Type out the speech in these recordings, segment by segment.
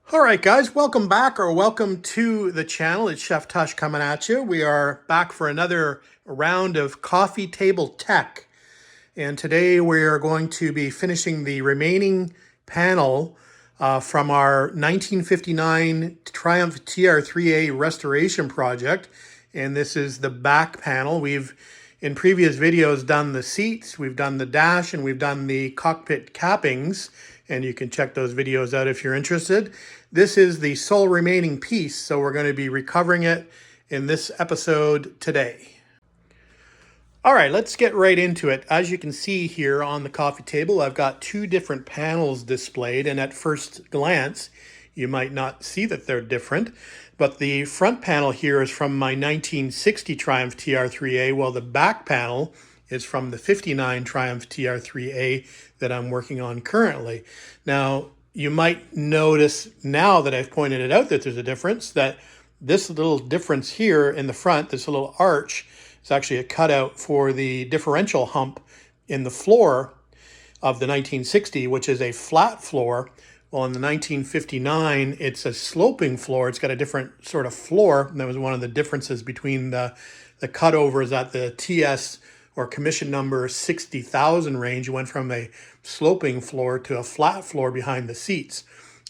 All right, guys, welcome back or welcome to the channel. It's Chef Tush coming at you. We are back for another round of coffee table tech. And today we are going to be finishing the remaining panel from our 1959 Triumph TR3A Restoration Project. And this is the back panel. We've, in previous videos, done the seats, we've done the dash, and we've done the cockpit cappings. And you can check those videos out if you're interested. This is the sole remaining piece, so we're going to be recovering it in this episode today. All right, let's get right into it. As you can see here on the coffee table, I've got two different panels displayed, and at first glance, you might not see that they're different, but the front panel here is from my 1960 Triumph TR3A, while the back panel is from the 59 Triumph TR3A that I'm working on currently. Now, you might notice now that I've pointed it out that there's a difference, that this little difference here in the front, this little arch, is actually a cutout for the differential hump in the floor of the 1960, which is a flat floor. Well, in the 1959, it's a sloping floor. It's got a different sort of floor. And that was one of the differences between the cutovers at the TS or commission number 60,000 range. You went from a sloping floor to a flat floor behind the seats.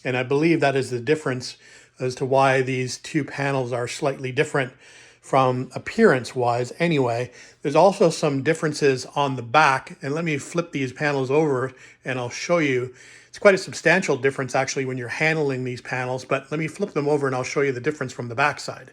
And I believe that is the difference as to why these two panels are slightly different from appearance-wise anyway. There's also some differences on the back, and let me flip these panels over and I'll show you. It's quite a substantial difference actually when you're handling these panels, but let me flip them over and I'll show you the difference from the back side.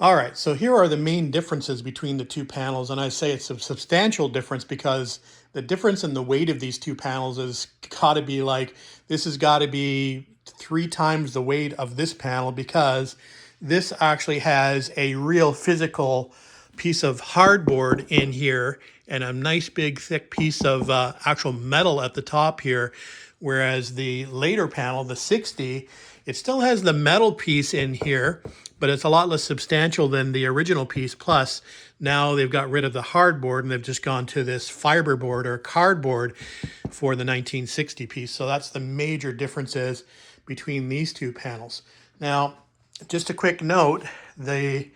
All right, so here are the main differences between the two panels, and I say it's a substantial difference because the difference in the weight of these two panels has got to be like, this has got to be 3 times the weight of this panel, because this actually has a real physical piece of hardboard in here and a nice big thick piece of actual metal at the top here, whereas the later panel, the 60, it still has the metal piece in here, but it's a lot less substantial than the original piece. Plus, now they've got rid of the hardboard and they've just gone to this fiberboard or cardboard for the 1960 piece. So that's the major differences between these two panels. Now, just a quick note, the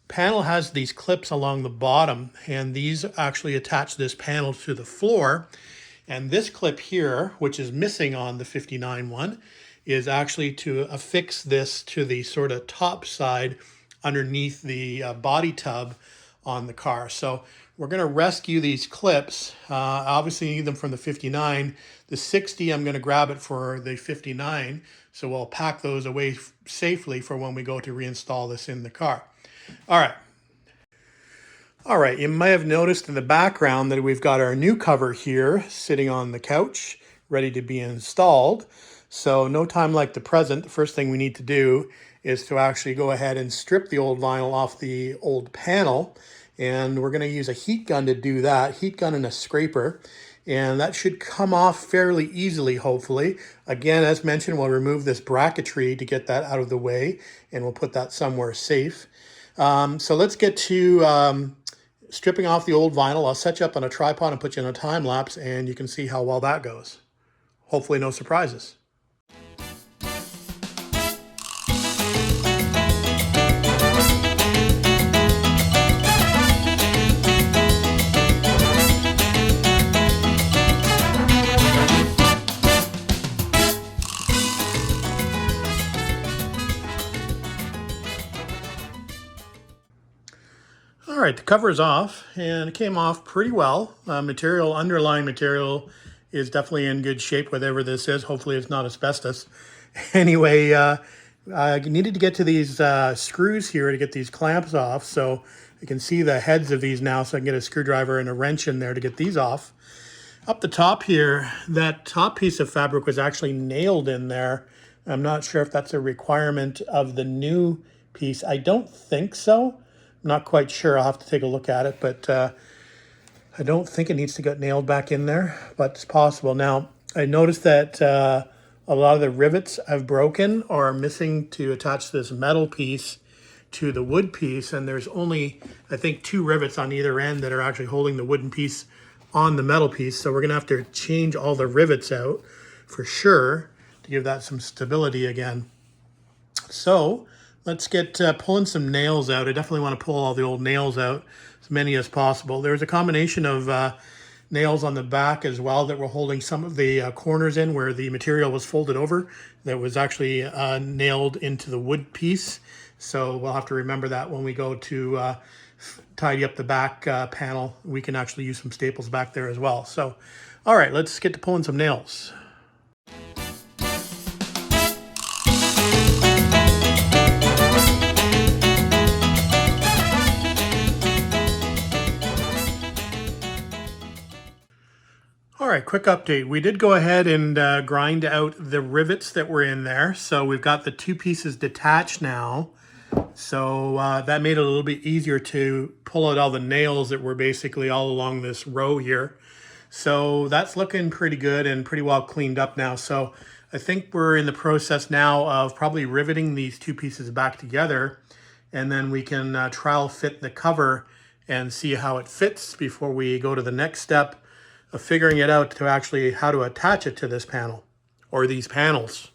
panel has these clips along the bottom, and these actually attach this panel to the floor. And this clip here, which is missing on the 59 one, is actually to affix this to the sort of top side underneath the body tub on the car. So we're going to rescue these clips. Obviously, you need them from the 59. The 60, I'm going to grab it for the 59. So we'll pack those away safely for when we go to reinstall this in the car. All right. All right, you may have noticed in the background that we've got our new cover here sitting on the couch, ready to be installed. So no time like the present, the first thing we need to do is to actually go ahead and strip the old vinyl off the old panel. And we're going to use a heat gun to do that, heat gun and a scraper. And that should come off fairly easily, hopefully. Again, as mentioned, we'll remove this bracketry to get that out of the way, and we'll put that somewhere safe. So let's get to stripping off the old vinyl. I'll set you up on a tripod and put you in a time lapse, and you can see how well that goes. Hopefully no surprises. All right, the cover is off, and it came off pretty well. Underlying material is definitely in good shape, whatever this is. Hopefully it's not asbestos. Anyway, I needed to get to these screws here to get these clamps off. So you can see the heads of these now, so I can get a screwdriver and a wrench in there to get these off. Up the top here, that top piece of fabric was actually nailed in there. I'm not sure if that's a requirement of the new piece. I don't think so. Not quite sure. I'll have to take a look at it, but I don't think it needs to get nailed back in there, but it's possible. Now, I noticed that a lot of the rivets have broken or are missing to attach this metal piece to the wood piece, and there's only, I think, 2 rivets on either end that are actually holding the wooden piece on the metal piece. So we're going to have to change all the rivets out for sure to give that some stability again. So let's get pulling some nails out. I definitely want to pull all the old nails out, as many as possible. There's a combination of nails on the back as well that were holding some of the corners in where the material was folded over that was actually nailed into the wood piece. So we'll have to remember that when we go to tidy up the back panel. We can actually use some staples back there as well. So, all right, let's get to pulling some nails. All right, quick update. We did go ahead and grind out the rivets that were in there. So we've got the two pieces detached now. So that made it a little bit easier to pull out all the nails that were basically all along this row here. So that's looking pretty good and pretty well cleaned up now. So I think we're in the process now of probably riveting these two pieces back together, and then we can trial fit the cover and see how it fits before we go to the next step of figuring it out to actually how to attach it to this panel or these panels.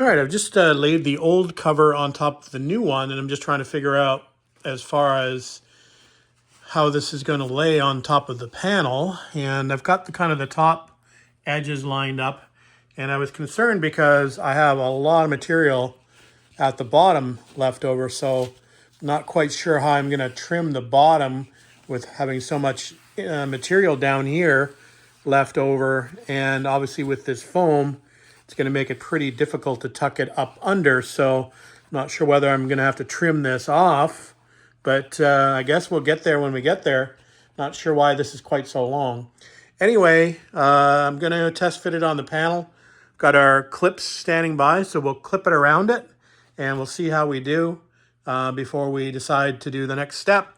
All right, I've just laid the old cover on top of the new one, and I'm just trying to figure out as far as how this is going to lay on top of the panel. And I've got the kind of the top edges lined up, and I was concerned because I have a lot of material at the bottom left over, so I'm not quite sure how I'm going to trim the bottom with having so much material down here left over, and obviously with this foam, it's going to make it pretty difficult to tuck it up under, so I'm not sure whether I'm going to have to trim this off, but I guess we'll get there when we get there. Not sure why this is quite so long. Anyway, I'm going to test fit it on the panel. Got our clips standing by, so we'll clip it around it, and we'll see how we do before we decide to do the next step,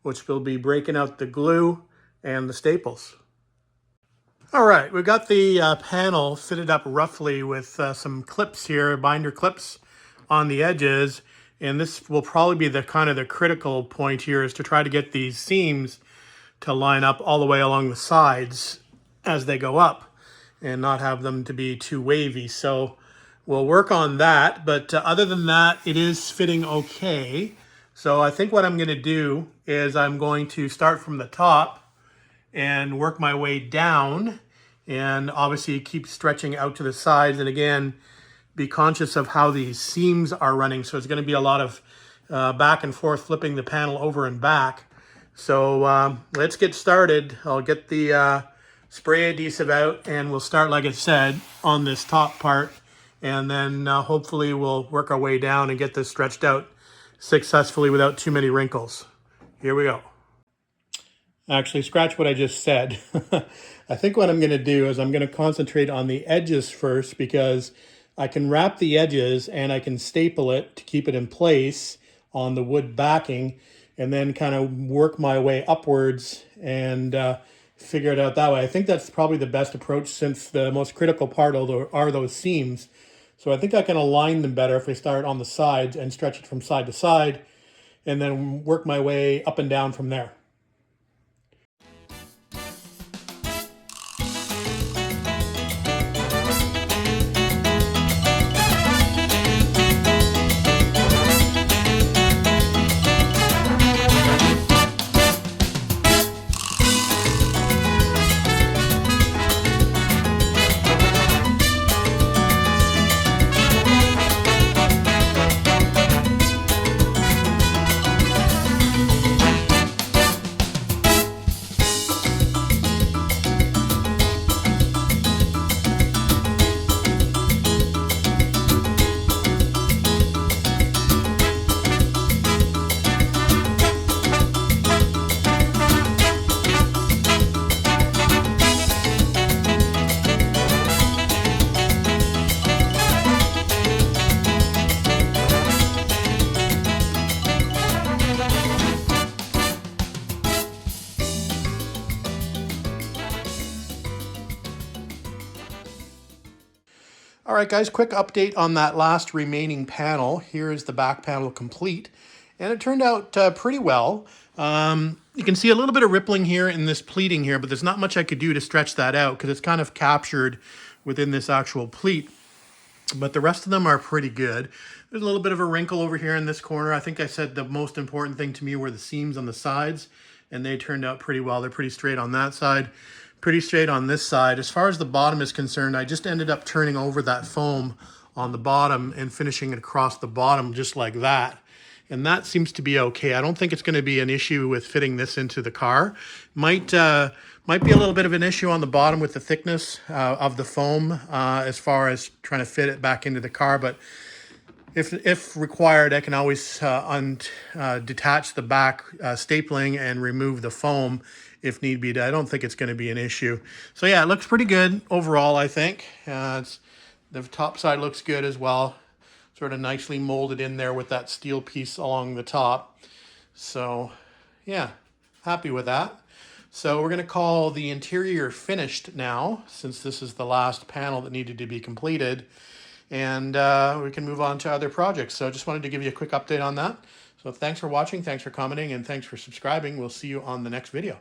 which will be breaking out the glue and the staples. All right, we've got the panel fitted up roughly with some clips here, binder clips on the edges, and this will probably be the kind of the critical point here, is to try to get these seams to line up all the way along the sides as they go up and not have them to be too wavy. So we'll work on that, but other than that, it is fitting okay. So I think what I'm going to do is I'm going to start from the top and work my way down, and obviously keep stretching out to the sides, and again be conscious of how these seams are running. So it's going to be a lot of back and forth flipping the panel over and back. So let's get started. I'll get the spray adhesive out, and we'll start, like I said, on this top part, and then hopefully we'll work our way down and get this stretched out successfully without too many wrinkles. Here we go. Actually, scratch what I just said. I think what I'm going to do is I'm going to concentrate on the edges first, because I can wrap the edges and I can staple it to keep it in place on the wood backing, and then kind of work my way upwards and figure it out that way. I think that's probably the best approach, since the most critical part are those seams. So I think I can align them better if we start on the sides and stretch it from side to side, and then work my way up and down from there. All right, guys, quick update on that last remaining panel. Here is the back panel complete, and it turned out pretty well. You can see a little bit of rippling here in this pleating here, but there's not much I could do to stretch that out because it's kind of captured within this actual pleat. But the rest of them are pretty good. There's a little bit of a wrinkle over here in this corner. I think I said the most important thing to me were the seams on the sides, and they turned out pretty well. They're pretty straight on that side, pretty straight on this side. As far as the bottom is concerned, I just ended up turning over that foam on the bottom and finishing it across the bottom just like that. And that seems to be okay. I don't think it's going to be an issue with fitting this into the car. Might be a little bit of an issue on the bottom with the thickness of the foam as far as trying to fit it back into the car. But if required, I can always detach the back stapling and remove the foam if need be. I don't think it's going to be an issue. So yeah, it looks pretty good overall, I think. The top side looks good as well. Sort of nicely molded in there with that steel piece along the top. So yeah, happy with that. So we're going to call the interior finished now, since this is the last panel that needed to be completed. And we can move on to other projects. So I just wanted to give you a quick update on that. So thanks for watching, thanks for commenting, and thanks for subscribing. We'll see you on the next video.